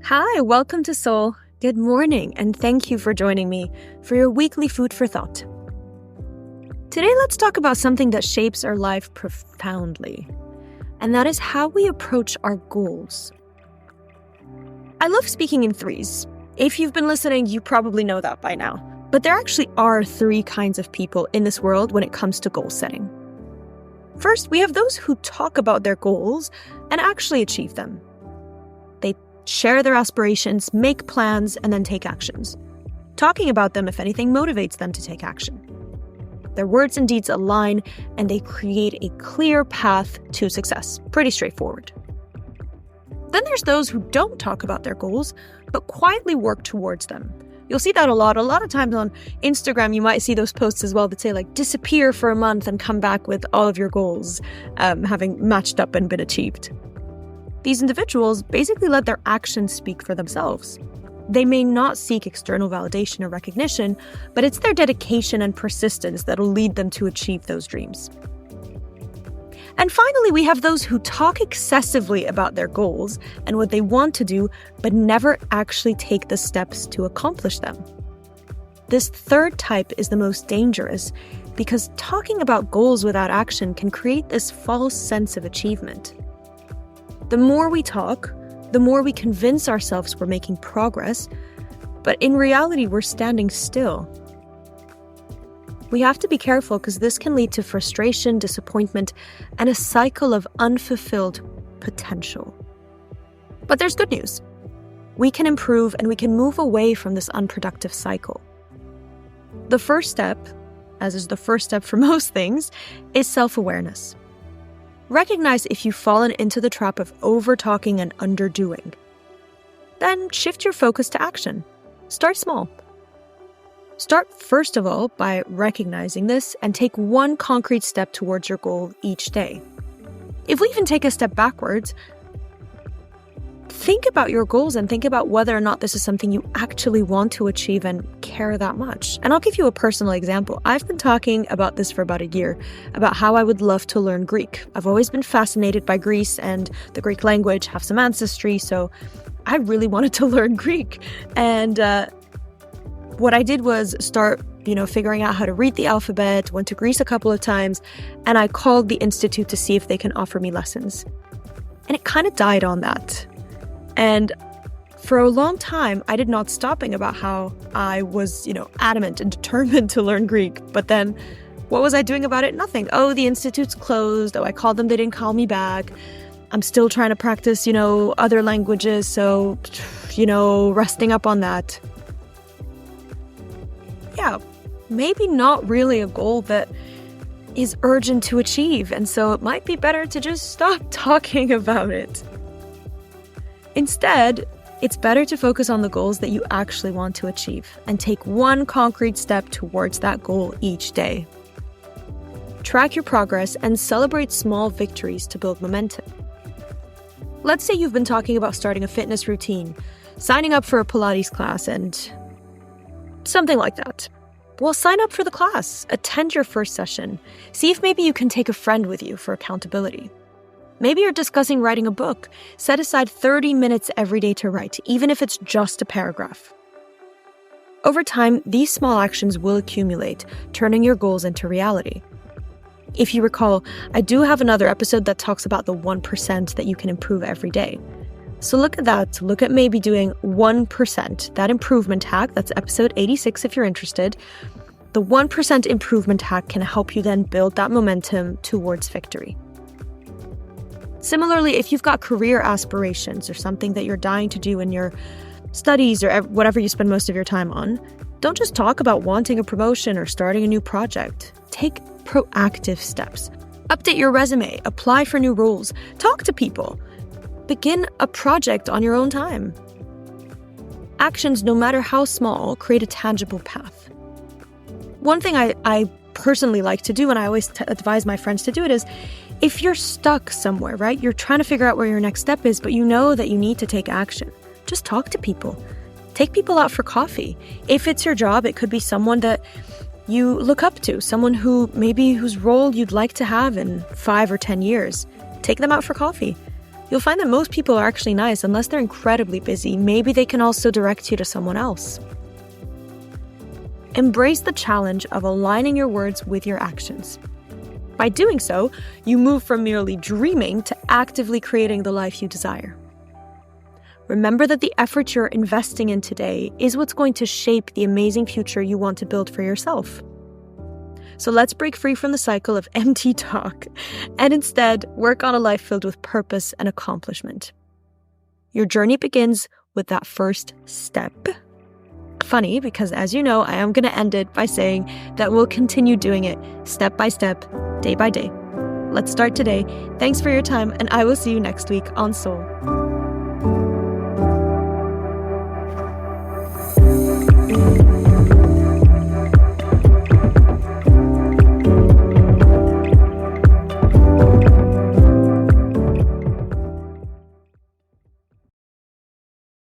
Hi, welcome to Soul. Good morning, and thank you for joining me for your weekly food for thought. Today, let's talk about something that shapes our life profoundly, and that is how we approach our goals. I love speaking in threes. If you've been listening, you probably know that by now. But there actually are three kinds of people in this world when it comes to goal setting. First, we have those who talk about their goals and actually achieve them. They share their aspirations, make plans, and then take actions. Talking about them, if anything, motivates them to take action. Their words and deeds align, and they create a clear path to success. Pretty straightforward. Then there's those who don't talk about their goals, but quietly work towards them. You'll see that a lot. A lot of times on Instagram, you might see those posts as well that say disappear for a month and come back with all of your goals having matched up and been achieved. These individuals basically let their actions speak for themselves. They may not seek external validation or recognition, but it's their dedication and persistence that'll lead them to achieve those dreams. And finally, we have those who talk excessively about their goals and what they want to do, but never actually take the steps to accomplish them. This third type is the most dangerous because talking about goals without action can create this false sense of achievement. The more we talk, the more we convince ourselves we're making progress, but in reality, we're standing still. We have to be careful because this can lead to frustration, disappointment, and a cycle of unfulfilled potential. But there's good news. We can improve and we can move away from this unproductive cycle. The first step, as is the first step for most things, is self-awareness. Recognize if you've fallen into the trap of over-talking and underdoing. Then shift your focus to action. Start small. Start, first of all, by recognizing this and take one concrete step towards your goal each day. If we even take a step backwards, think about your goals and think about whether or not this is something you actually want to achieve and care that much. And I'll give you a personal example. I've been talking about this for about a year, about how I would love to learn Greek. I've always been fascinated by Greece and the Greek language, have some ancestry, so I really wanted to learn Greek. And what I did was start, figuring out how to read the alphabet, went to Greece a couple of times, and I called the institute to see if they can offer me lessons. And it kind of died on that. And for a long time, I did not stopping about how I was, adamant and determined to learn Greek. But then what was I doing about it? Nothing. Oh, the institute's closed. Oh, I called them. They didn't call me back. I'm still trying to practice, other languages. So, resting up on that. Yeah, maybe not really a goal that is urgent to achieve, and so it might be better to just stop talking about it. Instead, it's better to focus on the goals that you actually want to achieve and take one concrete step towards that goal each day. Track your progress and celebrate small victories to build momentum. Let's say you've been talking about starting a fitness routine, signing up for a Pilates class, and something like that. Well, sign up for the class, attend your first session, see if maybe you can take a friend with you for accountability. Maybe you're discussing writing a book. Set aside 30 minutes every day to write, even if it's just a paragraph. Over time, these small actions will accumulate, turning your goals into reality. If you recall, I do have another episode that talks about the 1% that you can improve every day. So look at that. Look at maybe doing 1%, that improvement hack. That's episode 86 if you're interested. The 1% improvement hack can help you then build that momentum towards victory. Similarly, if you've got career aspirations or something that you're dying to do in your studies or whatever you spend most of your time on, don't just talk about wanting a promotion or starting a new project. Take proactive steps. Update your resume, apply for new roles, talk to people. Begin a project on your own time. Actions, no matter how small, create a tangible path. One thing I personally like to do, and I always advise my friends to do it, is if you're stuck somewhere, right? You're trying to figure out where your next step is, but you know that you need to take action. Just talk to people. Take people out for coffee. If it's your job, it could be someone that you look up to, someone whose role you'd like to have in 5 or 10 years. Take them out for coffee. You'll find that most people are actually nice unless they're incredibly busy. Maybe they can also direct you to someone else. Embrace the challenge of aligning your words with your actions. By doing so, you move from merely dreaming to actively creating the life you desire. Remember that the effort you're investing in today is what's going to shape the amazing future you want to build for yourself. So let's break free from the cycle of empty talk and instead work on a life filled with purpose and accomplishment. Your journey begins with that first step. Funny, because as you know, I am going to end it by saying that we'll continue doing it step by step, day by day. Let's start today. Thanks for your time, and I will see you next week on Soul.